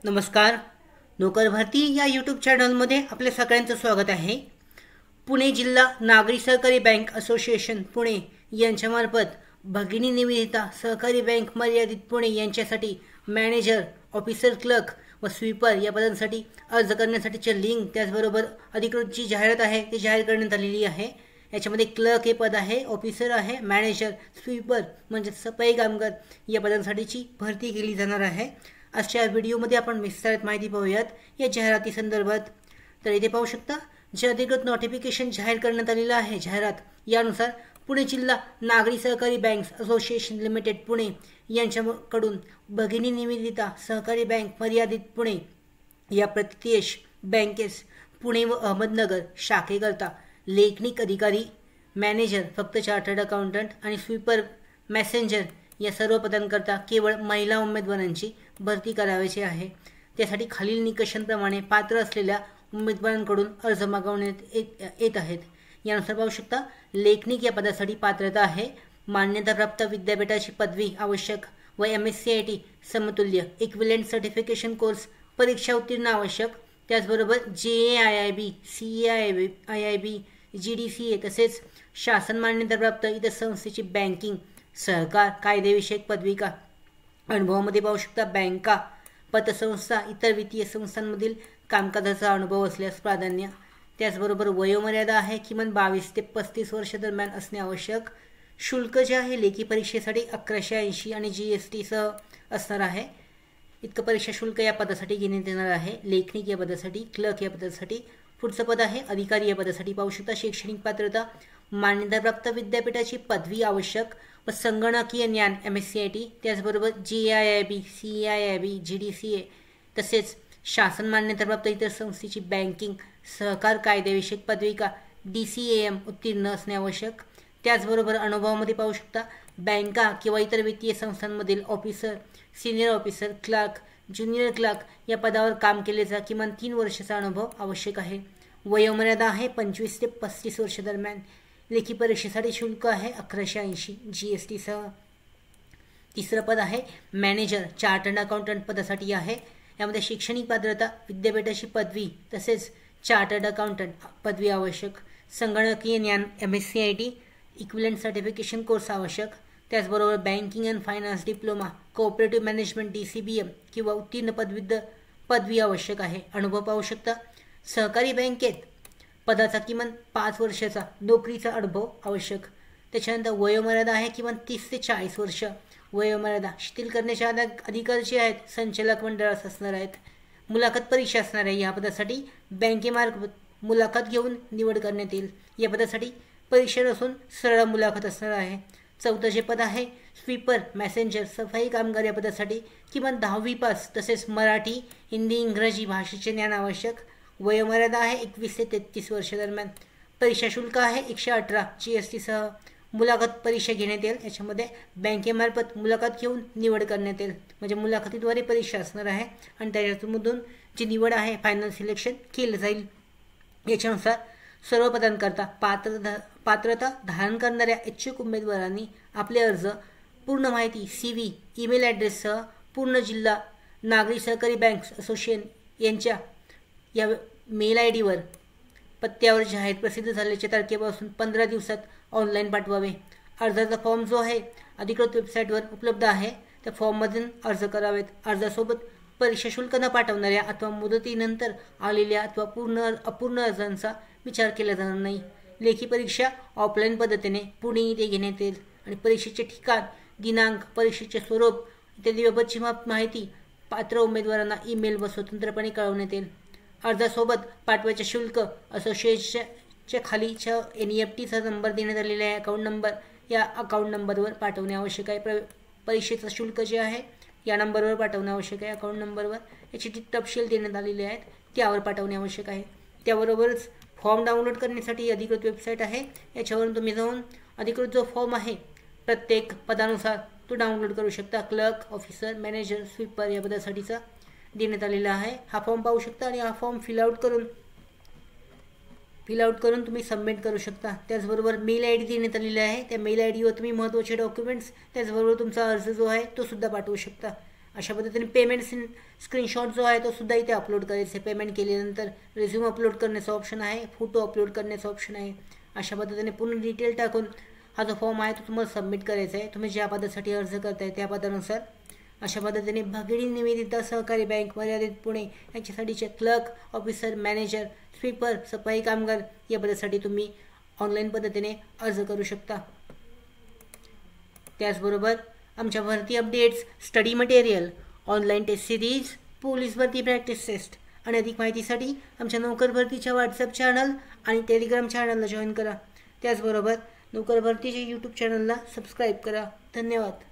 नमस्कार. नोकर भरती या यूट्यूब चॅनलमध्ये आपल्या सगळ्यांचं स्वागत आहे. पुणे जिल्हा नागरी सहकारी बँक असोसिएशन पुणे यांच्यामार्फत भगिनी निवेदिता सहकारी बँक मर्यादित पुणे यांच्यासाठी मॅनेजर, ऑफिसर क्लर्क व स्वीपर या पदांसाठी अर्ज करण्यासाठीचे लिंक, त्याचबरोबर अधिकृत जी जाहिरात आहे ती जाहीर करण्यात आलेली आहे. याच्यामध्ये क्लर्क हे पद आहे, ऑफिसर आहे, मॅनेजर, स्वीपर म्हणजे सफाई कामगार या पदांसाठीची भरती केली जाणार आहे. आजच्या व्हिडिओमध्ये आपण विस्तारित माहिती पाहूयात या जाहिराती संदर्भात. तर इथे पाहू शकता जे अधिकृत नोटिफिकेशन जाहीर करण्यात आलेलं आहे जाहिरात यानुसार पुणे जिल्हा नागरी सहकारी बँक्स असोसिएशन लिमिटेड पुणे यांच्याकडून भगिनी निवेदिता सहकारी बँक मर्यादित पुणे या प्रत्येश बँकेस पुणे व अहमदनगर शाखेकरता लेखनिक अधिकारी, मॅनेजर फक्त चार्टर्ड अकाउंटंट आणि स्वीपर, मॅसेंजर या सर्व पदांकरता केवळ महिला उमेदवारांची भरती करावयाची आहे. त्यासाठी खालील निकषांप्रमाणे पात्र असलेल्या उमेदवारांकडून अर्ज मागवण्यात येत आहेत. यानुसार पाहू शकता लेखनिक या पदासाठी पात्रता आहे, मान्यताप्राप्त विद्यापीठाची पदवी आवश्यक व MSCIT समतुल्य इक्विलेंट सर्टिफिकेशन कोर्स परीक्षा उत्तीर्ण आवश्यक. त्याचबरोबर JAIIB, CAIIB, GDCA तसेच शासन मान्यताप्राप्त इतर संस्थेची बँकिंग, सहकार, कायदेविषयक पदविका. अनुभवामध्ये पाहू शकता बँका, पतसंस्था, इतर वित्तीय संस्थांमधील कामकाजाचा अनुभव असल्यास प्राधान्य. त्याचबरोबर वयोमर्यादा आहे किमान 22 ते 35 वर्ष दरम्यान असणे आवश्यक. शुल्क जे आहे लेखी परीक्षेसाठी 1180 आणि GST सह असणार आहे. इतकं परीक्षा शुल्क या पदासाठी घेण्यात येणार आहे. लेखनिक या पदासाठी, क्लर्क या पदासाठी. पुढचं पद आहे अधिकारी या पदासाठी. पाहू शकता शैक्षणिक पात्रता, मान्यताप्राप्त विद्यापीठाची पदवी आवश्यक व संगणकीय ज्ञान MSCIT, त्याचबरोबर JAIIB, CAIIB, GDCA तसेच शासन मान्यताप्राप्त इतर संस्थेची बँकिंग, सहकार, कायदेविषयक पदविका DCAM उत्तीर्ण असणे आवश्यक. त्याचबरोबर अनुभवामध्ये पाहू शकता बँका किंवा इतर वित्तीय संस्थांमधील officer, senior officer, clerk, junior clerk या पदावर काम केल्याचा किमान 3 वर्षाचा अनुभव आवश्यक आहे. वयोमर्यादा आहे 25 ते 35 वर्ष दरम्यान. लेखी परीक्षेसाठी शुल्क आहे 1180 GST सह. तिसरं पद आहे मॅनेजर, चार्टर्ड अकाउंटंट पदासाठी आहे. यामध्ये शैक्षणिक पात्रता, विद्यापीठाची पदवी तसेच चार्टर्ड अकाउंटंट पदवी आवश्यक. संगणकीय ज्ञान MSCIT इक्विलेंट सर्टिफिकेशन कोर्स आवश्यक. त्याचबरोबर banking and finance diploma, cooperative management DCBM किंवा उत्तीर्ण पदवी आवश्यक आहे. अनुभव पाहू शकता सहकारी बँकेत पदाचा किमान 5 वर्षाचा नोकरीचा अनुभव आवश्यक. त्याच्यानंतर वयोमर्यादा आहे किमान 30 ते 40 वर्ष. वयोमर्यादा शिथिल करण्याच्या अधिकार जे आहेत संचालक मंडळास असणार आहेत. मुलाखत परीक्षा असणार आहे. या पदासाठी बँकेमार्फत मुलाखत घेऊन निवड करण्यात येईल. या पदासाठी परीक्षा नसून सरळ मुलाखत असणार आहे. चौथं जे पद आहे स्वीपर, मॅसेंजर, सफाई कामगार या पदासाठी किमान 10वी पास तसेच मराठी, हिंदी, इंग्रजी भाषेचे ज्ञान आवश्यक. वयोमर्यादा आहे 21 ते 33 वर्ष दरम्यान. परीक्षा शुल्क आहे 118 GST सह. मुलाखत परीक्षा घेण्यात येईल. याच्यामध्ये बँकेमार्फत मुलाखत घेऊन निवड करण्यात येईल. म्हणजे मुलाखतीद्वारे परीक्षा असणार आहे आणि त्याच्यामधून जी निवड आहे फायनल सिलेक्शन केलं जाईल. याच्यानुसार सर्व पदांकरता पात्रता धारण करणाऱ्या इच्छुक उमेदवारांनी आपले अर्ज, पूर्ण माहिती, CV, ईमेल ॲड्रेससह पूर्ण जिल्हा नागरी सहकारी बँक्स असोसिएशन यांच्या या मेल ID वर पत्त्यावर जाहीर प्रसिद्ध झाल्याच्या तारखेपासून 15 दिवसात ऑनलाईन पाठवावे. अर्जाचा फॉर्म जो आहे अधिकृत वेबसाईटवर उपलब्ध आहे त्या फॉर्ममधून अर्ज करावेत. अर्जासोबत परीक्षा शुल्क न पाठवणाऱ्या अथवा मुदतीनंतर आलेल्या अथवा अपूर्ण अर्जांचा विचार केला जाणार नाही. लेखी परीक्षा ऑफलाईन पद्धतीने पुणे येथे घेण्यात येईल आणि परीक्षेचे ठिकाण, दिनांक, परीक्षेचे स्वरूप इत्यादीबाबतची माहिती पात्र उमेदवारांना ईमेल व स्वतंत्रपणे कळवण्यात येईल. अर्जासोबत पाठवायचे शुल्क असोसिएशनच्या खालीच्या NEFTचा नंबर देण्यात आलेला आहे, अकाउंट नंबर, या अकाउंट नंबरवर पाठवणे आवश्यक आहे. परीक्षेचं शुल्क जे आहे या नंबरवर पाठवणे आवश्यक आहे, अकाउंट नंबरवर. याची तपशील देण्यात आलेले आहेत त्यावर पाठवणे आवश्यक आहे. त्याबरोबरच फॉर्म डाउनलोड करण्यासाठी अधिकृत वेबसाईट आहे. याच्यावरून तुम्ही जाऊन अधिकृत जो फॉर्म आहे प्रत्येक पदानुसार तो डाउनलोड करू शकता. क्लर्क, ऑफिसर, मॅनेजर, स्वीपर या पदासाठीचा देण्यात आलेला आहे. हा फॉर्म पाहू शकता आणि हा फॉर्म फिल आउट करून तुम्ही सबमिट करू शकता. त्याचबरोबर मेल ID देण्यात आलेला आहे. त्या मेल ID वर तुम्ही महत्त्वाचे डॉक्युमेंट्स त्याचबरोबर तुमचा अर्ज जो आहे तो सुद्धा पाठवू शकता. अशा पद्धतीने पेमेंट स्क्रीनशॉट जो आहे तो सुद्धा इथे अपलोड करायचा आहे. पेमेंट केल्यानंतर रिझ्यूम अपलोड करण्याचा ऑप्शन आहे, फोटो अपलोड करण्याचा ऑप्शन आहे. अशा पद्धतीने पूर्ण डिटेल टाकून हा जो फॉर्म आहे तो तुम्हाला सबमिट करायचा आहे. तुम्ही ज्या पदासाठी अर्ज करताय त्या पदानुसार. अशा पद्धतीने भगिनी निवेदिता सहकारी बँक मर्यादित पुणे यांच्यासाठीचे क्लर्क, ऑफिसर, मॅनेजर, स्वीपर, सफाई कामगार या पदासाठी तुम्ही ऑनलाईन पद्धतीने अर्ज करू शकता. त्याचबरोबर आमच्या भरती updates, study material, online test series, police भरती प्रॅक्टिस टेस्ट आणि अधिक माहितीसाठी आमच्या नोकर भरतीच्या व्हॉट्सअप चॅनल आणि टेलिग्राम चॅनलला जॉईन करा. त्याचबरोबर नोकर भरतीच्या यूट्यूब चॅनलला सबस्क्राईब करा. धन्यवाद.